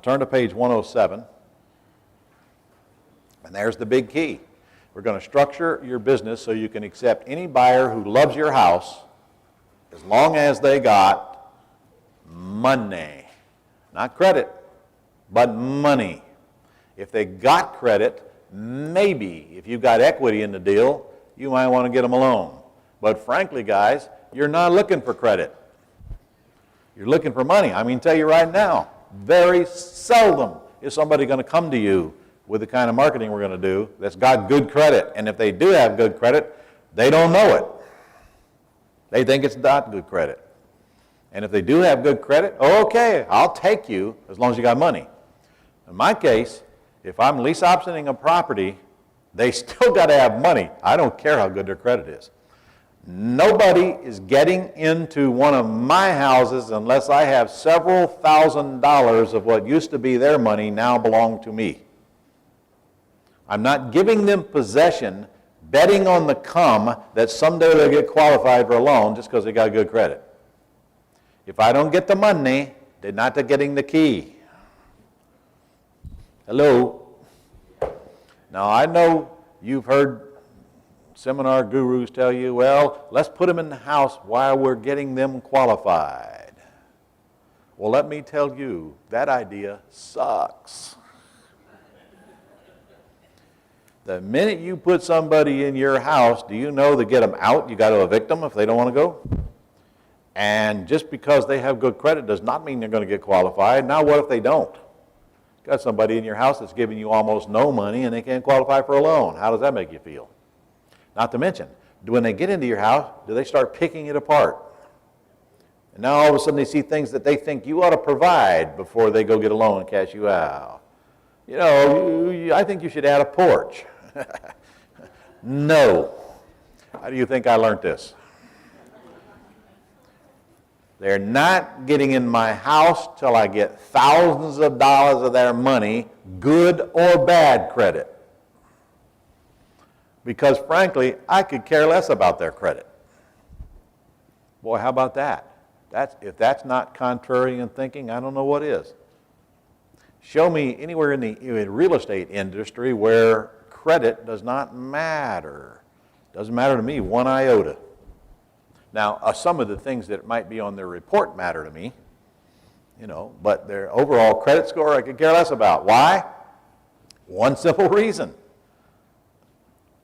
Turn to page 107. And there's the big key. We're going to structure your business so you can accept any buyer who loves your house as long as they got money. Not credit, but money. If they got credit, maybe if you've got equity in the deal, you might want to get them a loan. But frankly, guys, you're not looking for credit. You're looking for money. I mean, tell you right now, very seldom is somebody going to come to you with the kind of marketing we're going to do that's got good credit. And if they do have good credit, they don't know it. They think it's not good credit. And if they do have good credit, okay, I'll take you as long as you got money. In my case, if I'm lease optioning a property, they still got to have money. I don't care how good their credit is. Nobody is getting into one of my houses unless I have several $1,000s of what used to be their money now belong to me. I'm not giving them possession, betting on the come that someday they'll get qualified for a loan just because they got good credit. If I don't get the money, they're not getting the key. Hello? Now, I know you've heard seminar gurus tell you, well, let's put them in the house while we're getting them qualified. Well, let me tell you, that idea sucks. The minute you put somebody in your house, do you know to get them out, you got to evict them if they don't want to go? And just because they have good credit does not mean they're going to get qualified. Now, what if they don't? Got somebody in your house that's giving you almost no money and they can't qualify for a loan. How does that make you feel? Not to mention, when they get into your house, do they start picking it apart? And now all of a sudden they see things that they think you ought to provide before they go get a loan and cash you out. You know, I think you should add a porch. No. How do you think I learned this? They're not getting in my house till I get thousands of dollars of their money, good or bad credit. Because frankly, I could care less about their credit. Boy, how about that? If that's not contrarian thinking, I don't know what is. Show me anywhere in the real estate industry where credit does not matter. Doesn't matter to me one iota. Now, some of the things that might be on their report matter to me, you know, but their overall credit score I could care less about. Why? One simple reason.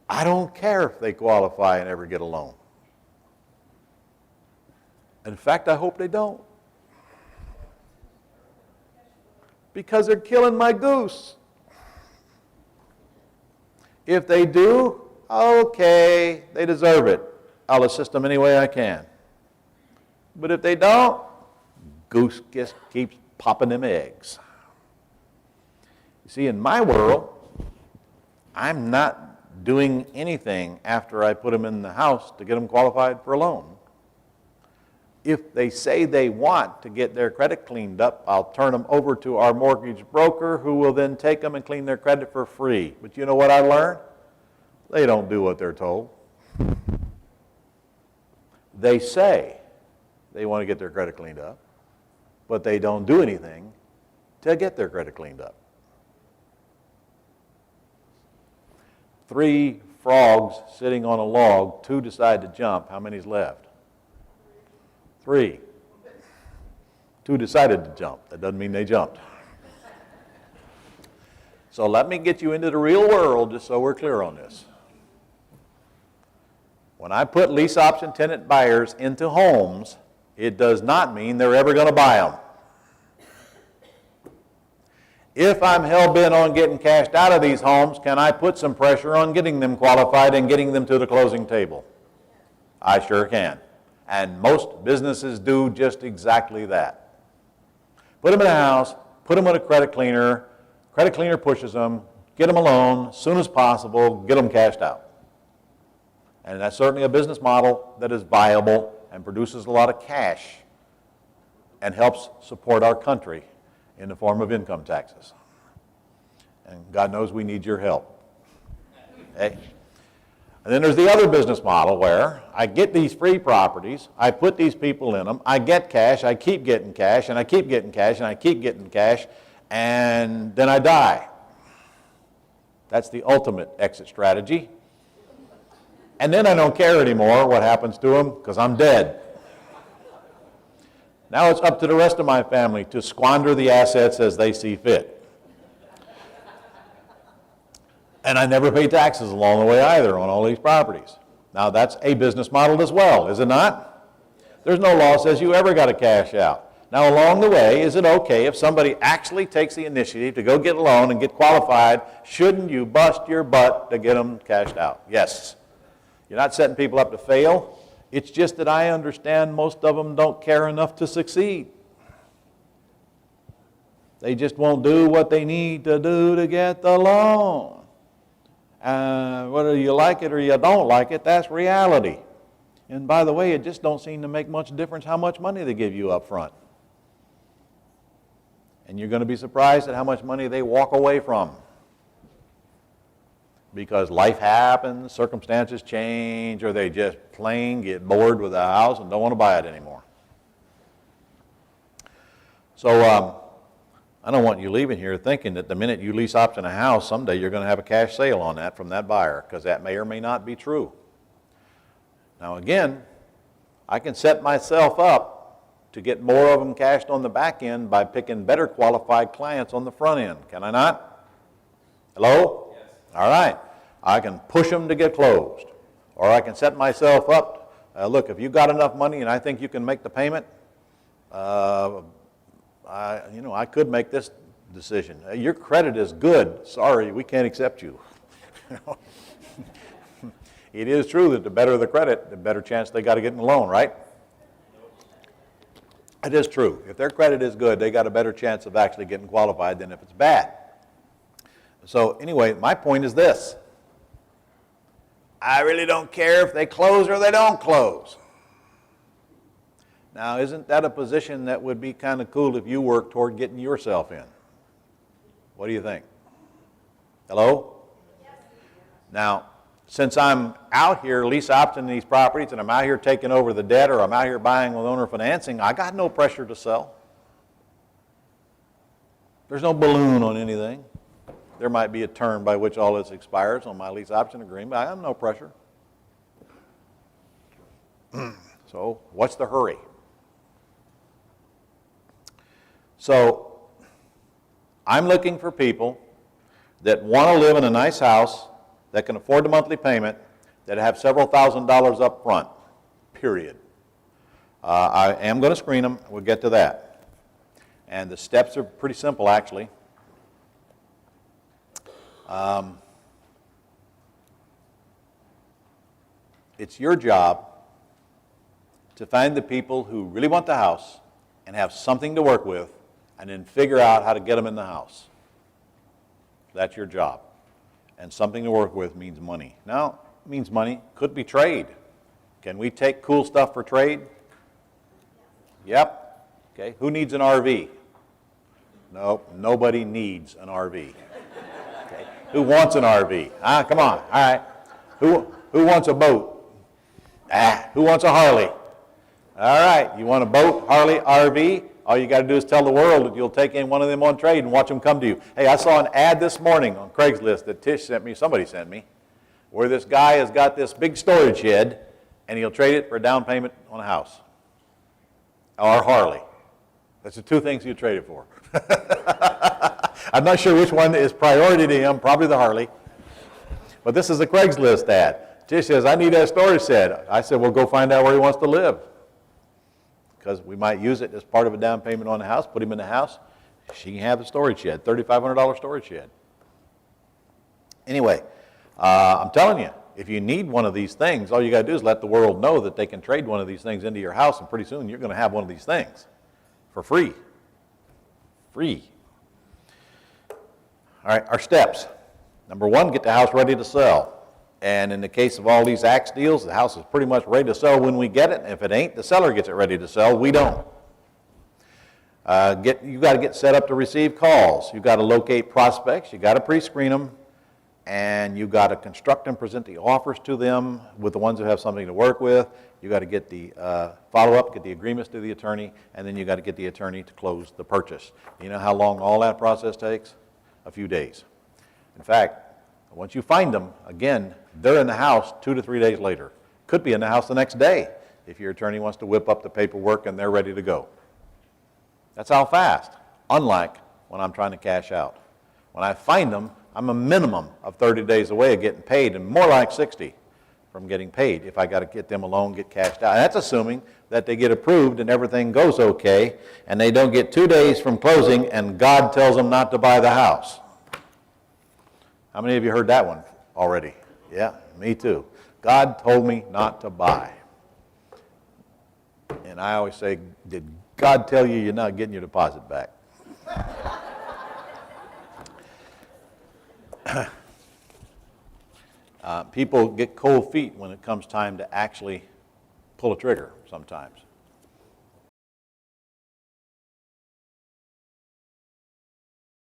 I don't care if they qualify and ever get a loan. In fact, I hope they don't. Because they're killing my goose. If they do, okay, they deserve it. I'll assist them any way I can. But if they don't, goose just keeps popping them eggs. You see, in my world, I'm not doing anything after I put them in the house to get them qualified for a loan. If they say they want to get their credit cleaned up, I'll turn them over to our mortgage broker who will then take them and clean their credit for free. But you know what I learned? They don't do what they're told. They say they want to get their credit cleaned up, but they don't do anything to get their credit cleaned up. 3 frogs sitting on a log, 2 decide to jump. How many's left? 3. 2 decided to jump. That doesn't mean they jumped. So let me get you into the real world just so we're clear on this. When I put lease option tenant buyers into homes, it does not mean they're ever going to buy them. If I'm hell-bent on getting cashed out of these homes, can I put some pressure on getting them qualified and getting them to the closing table? I sure can. And most businesses do just exactly that. Put them in a house, put them with a credit cleaner pushes them, get them a loan as soon as possible, get them cashed out. And that's certainly a business model that is viable and produces a lot of cash and helps support our country in the form of income taxes. And God knows we need your help. Okay? And then there's the other business model where I get these free properties, I put these people in them, I get cash, I keep getting cash, and I keep getting cash, and I keep getting cash, and then I die. That's the ultimate exit strategy. And then I don't care anymore what happens to them because I'm dead. Now it's up to the rest of my family to squander the assets as they see fit. And I never pay taxes along the way either on all these properties. Now that's a business model as well, is it not? There's no law that says you ever got to cash out. Now along the way, is it okay if somebody actually takes the initiative to go get a loan and get qualified? Shouldn't you bust your butt to get them cashed out? Yes. You're not setting people up to fail. It's just that I understand most of them don't care enough to succeed. They just won't do what they need to do to get the loan. Whether you like it or you don't like it, that's reality. And by the way, it just don't seem to make much difference how much money they give you up front. And you're going to be surprised at how much money they walk away from. Because life happens, circumstances change, or they just plain get bored with the house and don't want to buy it anymore. So I don't want you leaving here thinking that the minute you lease option a house, someday you're going to have a cash sale on that from that buyer, because that may or may not be true. Now again, I can set myself up to get more of them cashed on the back end by picking better qualified clients on the front end. Can I not? Hello? Yes. All right. I can push them to get closed. Or I can set myself up, look, if you got enough money and I think you can make the payment, I could make this decision. Your credit is good. Sorry, we can't accept you. It is true that the better the credit, the better chance they got to get in the loan, right? It is true. If their credit is good, they got a better chance of actually getting qualified than if it's bad. So anyway, my point is this. I really don't care if they close or they don't close. Now, isn't that a position that would be kind of cool if you worked toward getting yourself in? What do you think? Hello? Yes. Now, since I'm out here lease optioning these properties and I'm out here taking over the debt or I'm out here buying with owner financing, I got no pressure to sell. There's no balloon on anything. There might be a term by which all this expires on my lease option agreement, but I have no pressure. So what's the hurry? So I'm looking for people that want to live in a nice house, that can afford the monthly payment, that have several $1,000s up front, period. I am going to screen them. We'll get to that. And the steps are pretty simple, actually. It's your job to find the people who really want the house and have something to work with, and then figure out how to get them in the house. That's your job. And something to work with means money. Now, it means money. Could be trade. Can we take cool stuff for trade? Yep. Okay. Who needs an RV? Nope. Nobody needs an RV. Okay. Who wants an RV? Come on. All right. Who wants a boat? Who wants a Harley? All right. You want a boat, Harley, RV? All you got to do is tell the world that you'll take in one of them on trade and watch them come to you. Hey, I saw an ad this morning on Craigslist that Tish sent me, somebody sent me, where this guy has got this big storage shed and he'll trade it for a down payment on a house. Or a Harley. That's the two things he'll trade it for. I'm not sure which one is priority to him, probably the Harley. But this is a Craigslist ad. Tish says, I need that storage shed. I said, well, go find out where he wants to live. Because we might use it as part of a down payment on the house, put him in the house. She can have the storage shed, $3,500 storage shed. Anyway, I'm telling you, if you need one of these things, all you got to do is let the world know that they can trade one of these things into your house, and pretty soon you're going to have one of these things for free. Free. All right, our steps. Number one, get the house ready to sell. And in the case of all these axe deals, the house is pretty much ready to sell when we get it. And if it ain't, the seller gets it ready to sell. We don't. You got to get set up to receive calls. You got to locate prospects. You got to pre-screen them. and you got to construct and present the offers to them with the ones who have something to work with. You got to get the follow-up, get the agreements to the attorney, and then you got to get the attorney to close the purchase. You know how long all that process takes? A few days. In fact, once you find them, again, they're in the house 2 to 3 days later. Could be in the house the next day if your attorney wants to whip up the paperwork and they're ready to go. That's how fast, unlike when I'm trying to cash out. When I find them, I'm a minimum of 30 days away of getting paid, and more like 60 from getting paid if I got to get them a loan, get cashed out. And that's assuming that they get approved and everything goes okay, and they don't get 2 days from closing and God tells them not to buy the house. How many of you heard that one already? Yeah, me too. God told me not to buy. And I always say, did God tell you you're not getting your deposit back? People get cold feet when it comes time to actually pull a trigger sometimes.